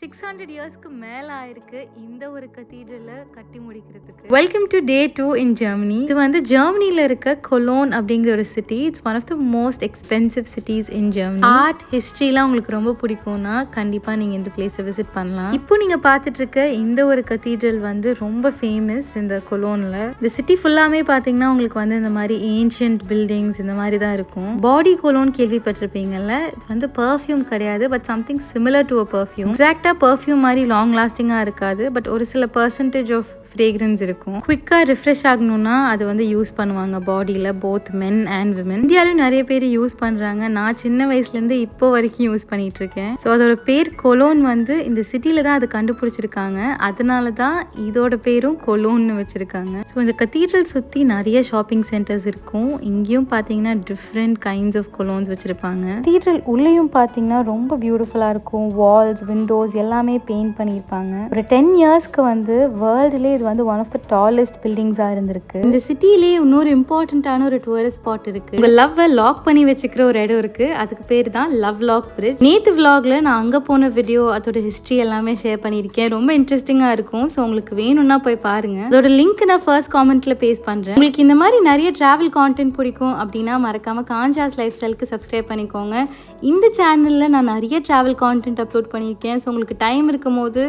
600 இயர்ஸ்க்கு மேல ஆயிருக்கு இந்த ஒரு கத்தீட்ரலை கட்டி முடிக்கிறதுக்கு. Welcome to day 2 in Germany. இது வந்து ஜெர்மனில இருக்க கொலோன் அப்படிங்கிற ஒரு city. It's one of the most expensive cities in Germany. Art ஹிஸ்ட்ரிலாம் உங்களுக்கு ரொம்ப பிடிக்கும்னா கண்டிப்பா நீங்க இந்த பிளேஸை விசிட் பண்ணலாம். இப்போ நீங்க பார்த்துட்டு இருக்க இந்த ஒரு கத்தீட்ரல் வந்து ரொம்ப ஃபேமஸ் இந்த கொலோன்ல. இந்த சிட்டி ஃபுல்லாமே பாத்தீங்கன்னா உங்களுக்கு வந்து இந்த மாதிரி ஏன்ஷியன்ட் பில்டிங்ஸ் இந்த மாதிரி தான் இருக்கும். பாடி கொலோன் கேள்விப்பட்டிருப்பீங்கல்ல, இது வந்து பெர்ஃப்யூம் கிடையாது, but something similar to a perfume. எக்ஸாக்டா பெர்ஃப்யூம் மாதிரி லாங் லாஸ்டிங்கா இருக்காது, பட் ஒரு சில பர்சன்டேஜ் ஆஃப் ஃப்ரேக்ரன்ஸ் இருக்கும். குவிக்காக ரிஃப்ரெஷ் ஆகணும்னா அது வந்து யூஸ் பண்ணுவாங்க பாடியில், போத் மென் அண்ட் விமன். இந்தியாவிலும் நிறைய பேர் யூஸ் பண்ணுறாங்க. நான் சின்ன வயசுலேருந்து இப்போ வரைக்கும் யூஸ் பண்ணிட்டு இருக்கேன். ஸோ அதோட பேர் கொலோன் வந்து இந்த சிட்டியில் தான் அது கண்டுபிடிச்சிருக்காங்க. அதனால தான் இதோட பேரும் கொலோன்னு வச்சுருக்காங்க. ஸோ இந்த கத்தீட்ரல் சுற்றி நிறைய ஷாப்பிங் சென்டர்ஸ் இருக்கும். இங்கேயும் பார்த்தீங்கன்னா டிஃப்ரெண்ட் கைண்ட்ஸ் ஆஃப் கொலோன்ஸ் வச்சுருப்பாங்க. கத்தீட்ரல் உள்ளேயும் பார்த்தீங்கன்னா ரொம்ப பியூட்டிஃபுல்லாக இருக்கும். வால்ஸ், விண்டோஸ் எல்லாமே பெயிண்ட் பண்ணியிருப்பாங்க. ஒரு 10 இயர்ஸ்க்கு வந்து வேர்ல்டுலேயே இது வந்து ஒன் ஆஃப் த டாலஸ்ட் பில்டிங்ஸா இருந்திருக்கு. இந்த சிட்டிலேயே இன்னொரு இம்பார்ட்டன்டான ஒரு டூரிஸ்ட் ஸ்பாட் இருக்கு. உங்க லவ்வை லாக் பண்ணி வச்சுக்கிற ஒரு இடம் இருக்கு. அதுக்கு பேர் தான் லவ் லாக் பிரிட்ஜ். நேத்து vlogல நான் அங்க போன வீடியோ, அதோட ஹிஸ்டரி எல்லாமே ஷேர் பண்ணியிருக்கேன். ரொம்ப இன்ட்ரெஸ்டிங்கா இருக்கும். ஸோ உங்களுக்கு வேணும்னா போய் பாருங்க. அதோட லிங்க் நான் ஃபர்ஸ்ட் காமெண்ட்ல பேஸ்ட் பண்றேன். உங்களுக்கு இந்த மாதிரி நிறைய டிராவல் கான்டென்ட் பிடிக்கும் அப்படின்னா மறக்காம காஞ்சாஸ் லைஃப் ஸ்டைலுக்கு சப்ஸ்கிரைப் பண்ணிக்கோங்க. இந்த சேனல்ல நான் நிறைய டிராவல் கான்டென்ட் அப்லோட் பண்ணியிருக்கேன். ஸோ உங்களுக்கு டைம் இருக்கும் போது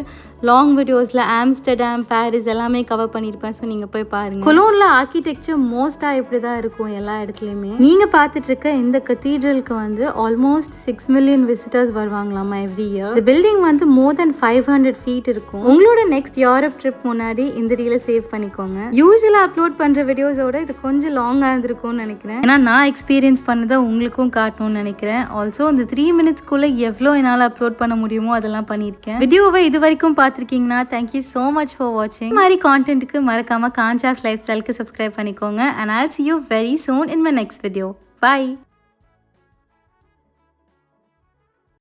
லாங் வீடியோஸ்ல ஆம்ஸ்டர்டாம், பாரிஸ் எல்லாமே கவர் பண்ணியிருப்பேன். ஸோ நீங்கள் போய் பாருங்க. கொலோன்ல ஆர்கிடெக்சர் மோஸ்ட்டாக இப்படி தான் இருக்கும் எல்லா இடத்துலையுமே. நீங்கள் பார்த்துட்டு இருக்க இந்த கத்தீட்ரலுக்கு வந்து ஆல்மோஸ்ட் 6 மில்லியன் விசிட்டர்ஸ் வருவாங்களாமா எவ்ரி இயர். இந்த பில்டிங் வந்து மோர் தென் 500 ஃபீட் இருக்கும். உங்களோட நெக்ஸ்ட் யூரோப் ட்ரிப் முன்னாடி இந்த ரீலை சேவ் பண்ணிக்கோங்க. யூஸ்வலாக அப்லோட் பண்ணுற வீடியோஸோட இது கொஞ்சம் லாங்காக இருந்திருக்கும்னு நினைக்கிறேன். ஏன்னா நான் எக்ஸ்பீரியன்ஸ் பண்ணதை உங்களுக்கும் காட்டணும்னு நினைக்கிறேன். ஆல்சோ இந்த 3 மினிட்ஸ்க்குள்ள எவ்வளோ என்னால் அப்லோட் பண்ண முடியுமோ அதெல்லாம் பண்ணியிருக்கேன். வீடியோவை இது வரைக்கும் பார்த்துருக்கீங்கன்னா தேங்க்யூ ஸோ மச் ஃபார் வாட்சிங். இந்த மாதிரி கான்டென்ட்டுக்கு மறக்காம காஞ்சாஸ் லைஃப் ஸ்டைலுக்கு சப்ஸ்கிரைப் பண்ணிக்கோங்க. And I'll see you very soon in my next video. Bye.